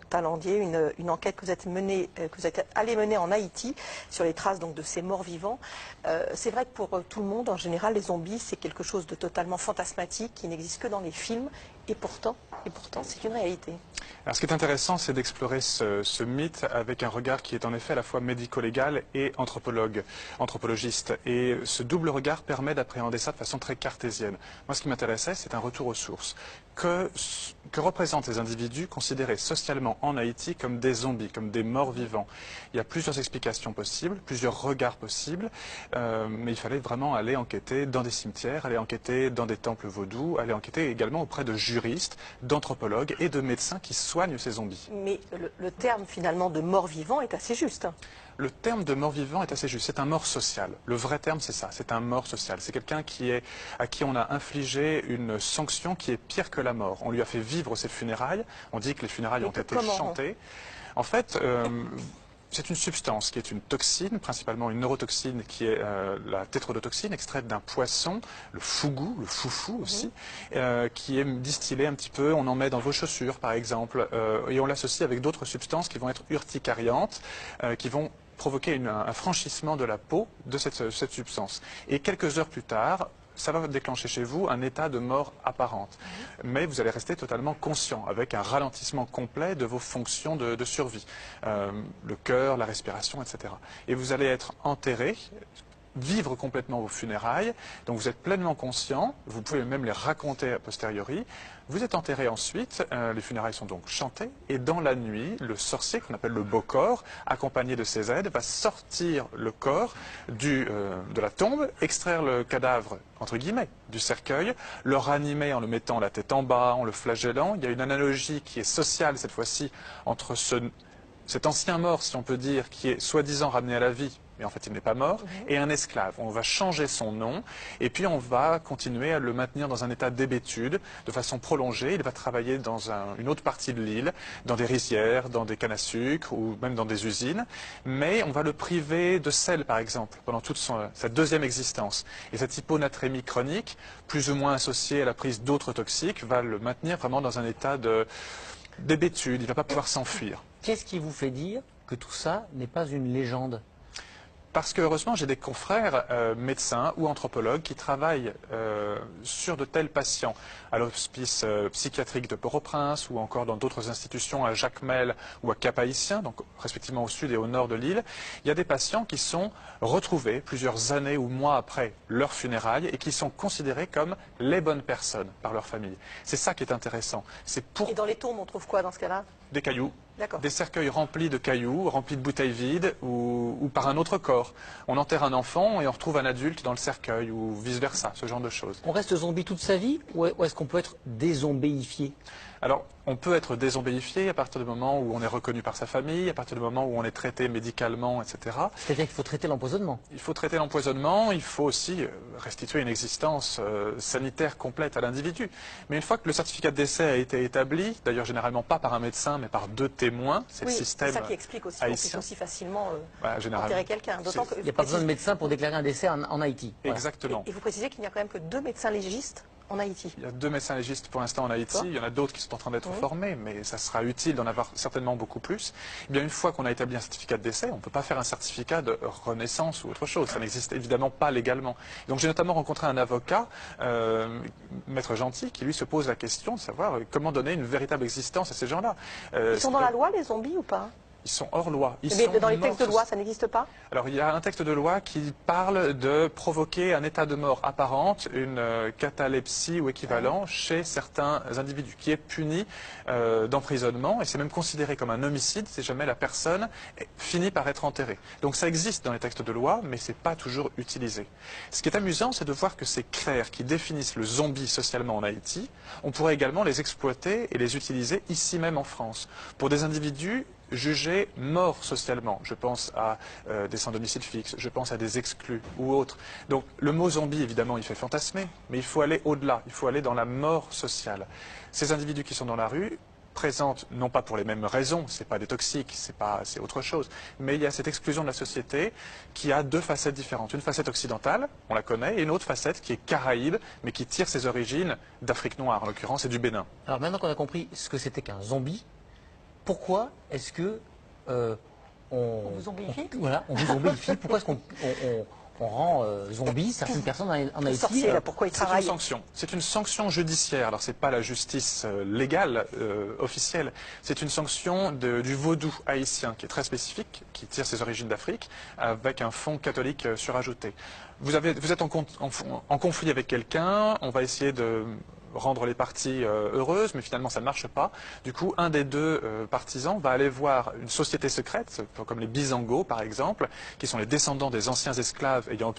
Talandier, une enquête que vous êtes allé mener en Haïti sur les traces donc de ces morts vivants. C'est vrai que pour tout le monde, en général, les zombies, c'est quelque chose de totalement fantasmatique qui n'existe que dans les films, et pourtant c'est une réalité. Alors, ce qui est intéressant, c'est d'explorer ce mythe avec un regard qui est en effet à la fois médico-légal et anthropologiste. Et ce double regard permet d'appréhender ça de façon très cartésienne. Moi, ce qui m'intéressait, c'est un retour aux sources. Que représentent les individus considérés socialement en Haïti comme des zombies, comme des morts vivants? Il y a plusieurs explications possibles, plusieurs regards possibles, mais il fallait vraiment aller enquêter dans des cimetières, aller enquêter dans des temples vaudous, aller enquêter également auprès de juristes, d'anthropologues et de médecins qui soignent ces zombies. Mais le terme finalement de mort vivant est assez juste. Le terme de mort vivant est assez juste. C'est un mort social. Le vrai terme, c'est ça. C'est un mort social. C'est quelqu'un à qui on a infligé une sanction qui est pire que la mort. On lui a fait vivre ses funérailles. On dit que les funérailles ont été chantées. En fait, c'est une substance qui est une toxine, principalement une neurotoxine qui est la tétrodotoxine, extraite d'un poisson, le fougou, le foufou aussi, qui est distillée un petit peu, on en met dans vos chaussures par exemple, et on l'associe avec d'autres substances qui vont être urticariantes, qui vont provoquer un franchissement de la peau de cette substance. Et quelques heures plus tard, ça va déclencher chez vous un état de mort apparente. Mais vous allez rester totalement conscient, avec un ralentissement complet de vos fonctions de survie. Le cœur, la respiration, etc. Et vous allez être enterré, vivre complètement vos funérailles, donc vous êtes pleinement conscient, vous pouvez même les raconter a posteriori. Vous êtes enterré ensuite, les funérailles sont donc chantées, et dans la nuit, le sorcier, qu'on appelle le Bokor, accompagné de ses aides, va sortir le corps de la tombe, extraire le cadavre, entre guillemets, du cercueil, le ranimer en le mettant la tête en bas, en le flagellant. Il y a une analogie qui est sociale cette fois-ci entre cet ancien mort, si on peut dire, qui est soi-disant ramené à la vie, mais en fait il n'est pas mort, et un esclave. On va changer son nom, et puis on va continuer à le maintenir dans un état d'hébétude, de façon prolongée. Il va travailler dans une autre partie de l'île, dans des rizières, dans des cannes à sucre, ou même dans des usines, mais on va le priver de sel, par exemple, pendant toute sa deuxième existence. Et cette hyponatrémie chronique, plus ou moins associée à la prise d'autres toxiques, va le maintenir vraiment dans un état d'hébétude. Il ne va pas pouvoir s'enfuir. Qu'est-ce qui vous fait dire que tout ça n'est pas une légende? Parce que heureusement, j'ai des confrères médecins ou anthropologues qui travaillent sur de tels patients à l'hospice psychiatrique de Port-au-Prince ou encore dans d'autres institutions à Jacmel ou à Cap-Haïtien, donc respectivement au sud et au nord de l'île. Il y a des patients qui sont retrouvés plusieurs années ou mois après leur funérailles et qui sont considérés comme les bonnes personnes par leur famille. C'est ça qui est intéressant. Et dans les tombes, on trouve quoi dans ce cas-là? Des cailloux. Des cercueils remplis de cailloux, remplis de bouteilles vides ou par un autre corps. On enterre un enfant et on retrouve un adulte dans le cercueil ou vice-versa, ce genre de choses. On reste zombie toute sa vie ou est-ce qu'on peut être dézombéifié? Alors, on peut être dézombéifié à partir du moment où on est reconnu par sa famille, à partir du moment où on est traité médicalement, etc. C'est-à-dire qu'il faut traiter l'empoisonnement. Il faut traiter l'empoisonnement, il faut aussi restituer une existence sanitaire complète à l'individu. Mais une fois que le certificat de décès a été établi, d'ailleurs généralement pas par un médecin, mais par deux témoins, c'est le système c'est ça qui explique aussi qu'on puisse aussi facilement enterrer quelqu'un. Il n'y a pas besoin de médecin pour déclarer un décès en Haïti. Voilà. Exactement. Et vous précisez qu'il n'y a quand même que 2 médecins légistes en Haïti. Il y a 2 médecins légistes pour l'instant en Haïti. Il y en a d'autres qui sont en train d'être formés, mais ça sera utile d'en avoir certainement beaucoup plus. Et bien, une fois qu'on a établi un certificat de décès, on ne peut pas faire un certificat de renaissance ou autre chose. Ça n'existe évidemment pas légalement. Donc j'ai notamment rencontré un avocat, Maître Gentil, qui lui se pose la question de savoir comment donner une véritable existence à ces gens-là. Ils sont dans la loi, les zombies, ou pas? Ils sont hors loi. Mais dans les textes de loi, ça n'existe pas? Alors, il y a un texte de loi qui parle de provoquer un état de mort apparente, une catalepsie ou équivalent chez certains individus, qui est puni d'emprisonnement, et c'est même considéré comme un homicide si jamais la personne finit par être enterrée. Donc ça existe dans les textes de loi, mais ce n'est pas toujours utilisé. Ce qui est amusant, c'est de voir que ces critères qui définissent le zombie socialement en Haïti, on pourrait également les exploiter et les utiliser ici même en France, pour des individus jugés morts socialement. Je pense à des sans domicile fixe, je pense à des exclus ou autres. Donc le mot zombie, évidemment, il fait fantasmer, mais il faut aller au-delà, il faut aller dans la mort sociale. Ces individus qui sont dans la rue présentent, non pas pour les mêmes raisons, c'est pas des toxiques, c'est autre chose, mais il y a cette exclusion de la société qui a 2 facettes différentes. Une facette occidentale, on la connaît, et une autre facette qui est caraïbe, mais qui tire ses origines d'Afrique noire, en l'occurrence, et du Bénin. Alors maintenant qu'on a compris ce que c'était qu'un zombie, pourquoi est-ce que On vous zombifie. voilà, on vous zombifie? Pourquoi est-ce on rend zombie certaines personnes en Le Haïti? sorcier, là, pourquoi il C'est une travaille? sanction. C'est une sanction judiciaire. Alors, c'est pas la justice légale, officielle. C'est une sanction du vaudou haïtien, qui est très spécifique, qui tire ses origines d'Afrique, avec un fond catholique surajouté. Vous êtes en conflit avec quelqu'un, on va essayer de rendre les parties heureuses, mais finalement ça ne marche pas. Du coup, un des deux partisans va aller voir une société secrète, comme les Bizangos par exemple, qui sont les descendants des anciens esclaves ayant obtenu